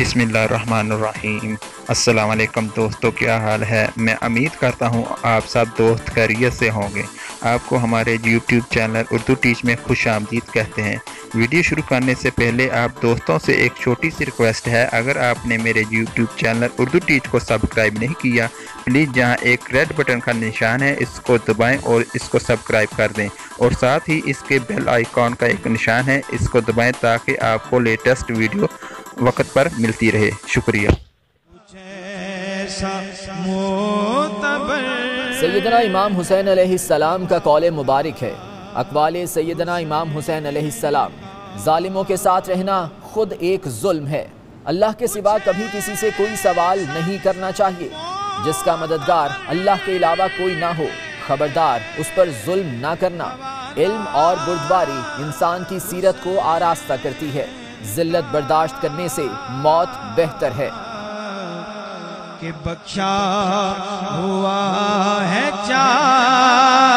बिस्मिल्लाहिर्रहमानिर्रहीम। अस्सलाम वालेकुम दोस्तों, क्या हाल है। मैं उम्मीद करता हूँ आप सब दोस्त खैरियत से होंगे। आपको हमारे यूट्यूब चैनल उर्दू टीच में खुश आमदीद कहते हैं। वीडियो शुरू करने से पहले आप दोस्तों से एक छोटी सी रिक्वेस्ट है, अगर आपने मेरे यूट्यूब चैनल उर्दू टीच को सब्सक्राइब नहीं किया, प्लीज़ जहाँ एक रेड बटन का निशान है इसको दबाएं और इसको सब्सक्राइब कर दें, और साथ ही इसके बेल आइकॉन का एक निशान है, इसको दबाएं ताकि आपको लेटेस्ट वीडियो वक्त पर मिलती रहे। शुक्रिया। सैयदना इमाम हुसैन अलैहिस्सलाम का कौल मुबारक है। अक़वाले सैयदना इमाम हुसैन अलैहिस्सलाम, जालिमों के साथ रहना खुद एक जुल्म है। अल्लाह के सिवा कभी किसी से कोई सवाल नहीं करना चाहिए। जिसका मददगार अल्लाह के अलावा कोई ना हो, खबरदार उस पर जुल्म ना करना। इल्म और बुर्दबारी इंसान की सीरत को आरास्ता करती है। जिल्लत बर्दाश्त करने से मौत बेहतर है। कि बख्शा हुआ है चार